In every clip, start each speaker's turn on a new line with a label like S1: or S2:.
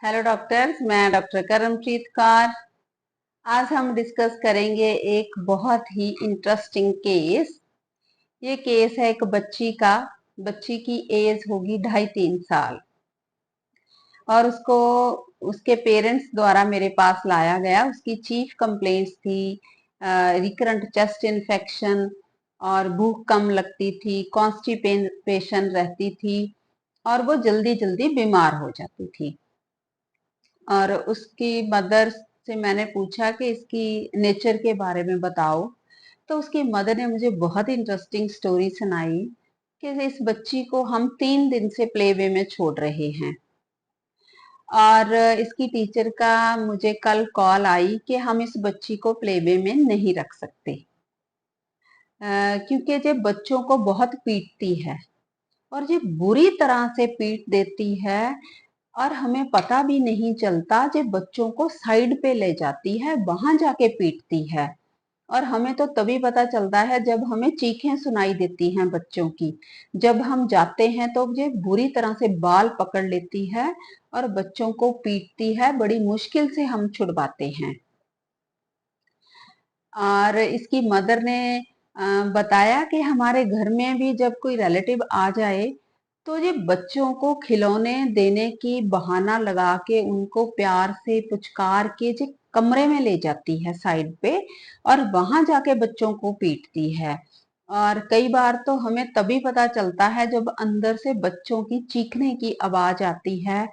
S1: Hello doctors, मैं doctor करमप्रीत Kaur. आज हम डिस्कस करेंगे एक बहुत ही इंटरेस्टिंग केस। ये केस है एक बच्ची का। बच्ची की एज होगी 2.5-3 साल और उसको उसके पेरेंट्स द्वारा मेरे पास लाया गया। उसकी चीफ कंप्लेंट्स थी रिकरेंट चेस्ट इन्फेक्शन और भूख कम लगती थी, कॉन्स्टिपेशन रहती थी और वो जल्दी जल्दी बीमार हो जाती थी। और उसकी मदर से मैंने पूछा कि इसकी नेचर के बारे में बताओ। तो उसकी मदर ने मुझे बहुत इंटरेस्टिंग स्टोरी सुनाई कि इस बच्ची को हम 3 दिन से प्ले वे में छोड़ रहे हैं और इसकी टीचर का मुझे कल कॉल आई कि हम इस बच्ची को प्ले वे में नहीं रख सकते क्योंकि ये बच्चों को बहुत पीटती है और ये बुरी तरह से पीट देती है और हमें पता भी नहीं चलता। जो बच्चों को साइड पे ले जाती है, वहां जाके पीटती है और हमें तो तभी पता चलता है जब हमें चीखें सुनाई देती हैं बच्चों की। जब हम जाते हैं तो ये बुरी तरह से बाल पकड़ लेती है और बच्चों को पीटती है। बड़ी मुश्किल से हम छुड़वाते हैं। और इसकी मदर ने बताया कि हमारे घर में भी जब कोई रिलेटिव आ जाए तो ये बच्चों को खिलौने देने की बहाना लगा के उनको प्यार से पुचकार के जो कमरे में ले जाती है साइड पे और वहां जाके बच्चों को पीटती है। और कई बार तो हमें तभी पता चलता है जब अंदर से बच्चों की चीखने की आवाज आती है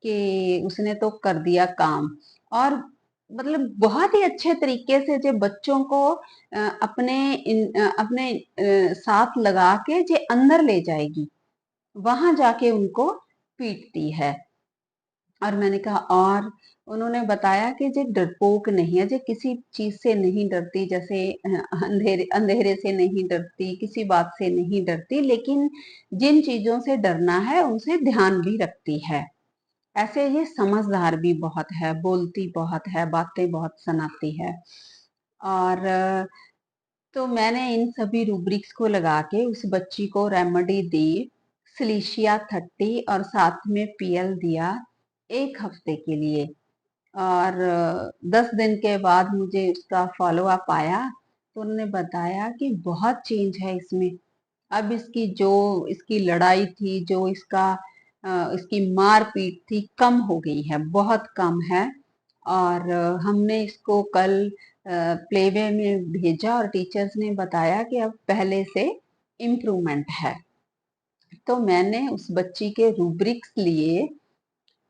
S1: कि उसने तो कर दिया काम। और मतलब बहुत ही अच्छे तरीके से जो बच्चों को अपने साथ लगा के जो अंदर ले जाएगी, वहां जाके उनको पीटती है। और मैंने कहा, और उन्होंने बताया कि जो डरपोक नहीं है, जो किसी चीज से नहीं डरती, जैसे अंधेरे अंधेरे से नहीं डरती, किसी बात से नहीं डरती, लेकिन जिन चीजों से डरना है उनसे ध्यान भी रखती है। ऐसे ये समझदार भी बहुत है, बोलती बहुत है, बातें बहुत सुनाती है। और तो मैंने इन सभी रूब्रिक्स को लगा के उस बच्ची को रेमेडी दी, सिलिशिया 30 और साथ में पीएल दिया 1 हफ्ते के लिए। और 10 दिन के बाद मुझे उसका फॉलो अप आया तो उन्होंने बताया कि बहुत चेंज है इसमें। अब इसकी लड़ाई थी, जो इसकी मार पीट थी, कम हो गई है, बहुत कम है। और हमने इसको कल प्लेवे में भेजा और टीचर्स ने बताया कि अब पहले से इम्प्रूवमेंट है। तो मैंने उस बच्ची के रूब्रिक्स लिए,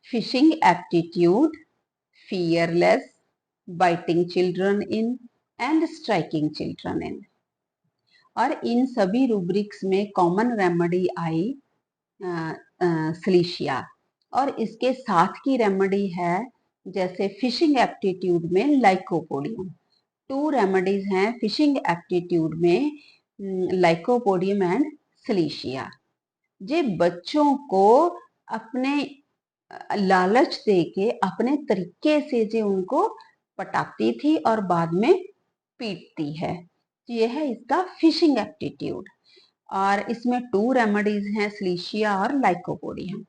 S1: fishing aptitude, fearless, biting children in and striking children in. और इन सभी रूब्रिक्स में कॉमन रेमेडी आई सिलिशिया। और इसके साथ की रेमेडी है, जैसे फिशिंग एप्टीट्यूड में लाइकोपोडियम। 2 रेमेडीज हैं फिशिंग एप्टीट्यूड में, लाइकोपोडियम एंड सिलिशिया। जे बच्चों को अपने लालच दे के अपने तरीके से जे उनको पटाती थी और बाद में पीटती है। ये है इसका फिशिंग एप्टीट्यूड। और इसमें 2 रेमेडीज हैं, सिलिशिया और लाइकोपोडियम।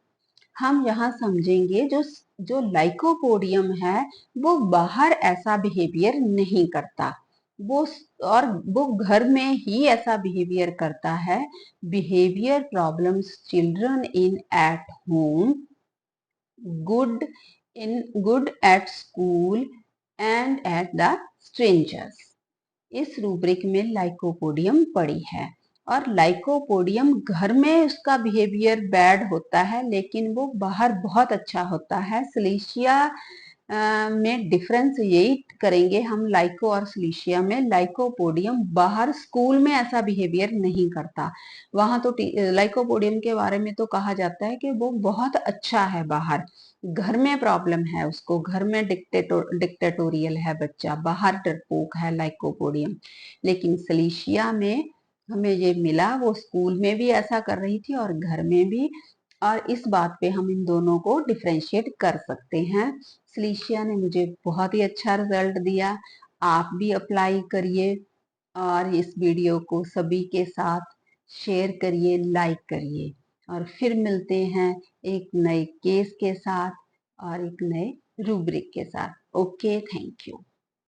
S1: हम यहाँ समझेंगे, जो जो लाइकोपोडियम है वो बाहर ऐसा बिहेवियर नहीं करता। वो और वो घर में ही ऐसा बिहेवियर करता है। Behaviour problems children in at home, good good at school and at the strangers. इस रूब्रिक में लाइकोपोडियम पड़ी है। और लाइकोपोडियम घर में उसका बिहेवियर बैड होता है, लेकिन वो बाहर बहुत अच्छा होता है। सिलिशिया में डिफरेंस यही करेंगे हम, लाइको और सिलिशिया में। लाइकोपोडियम बाहर स्कूल में ऐसा बिहेवियर नहीं करता। वहां तो लाइकोपोडियम के बारे में तो कहा जाता है कि वो बहुत अच्छा है बाहर। घर में प्रॉब्लम है उसको, घर में डिक्टेटोरियल है बच्चा, बाहर डरपोक है लाइकोपोडियम। लेकिन सिलिशिया में हमें ये मिला, वो स्कूल में भी ऐसा कर रही थी और घर में भी। और इस बात पे हम इन दोनों को डिफ्रेंशिएट कर सकते हैं। सिलिशिया ने मुझे बहुत ही अच्छा रिजल्ट दिया। आप भी अप्लाई करिए और इस वीडियो को सभी के साथ शेयर करिए, लाइक करिए। और फिर मिलते हैं एक नए केस के साथ। और एक नए रूब्रिक के साथ। Okay, thank you.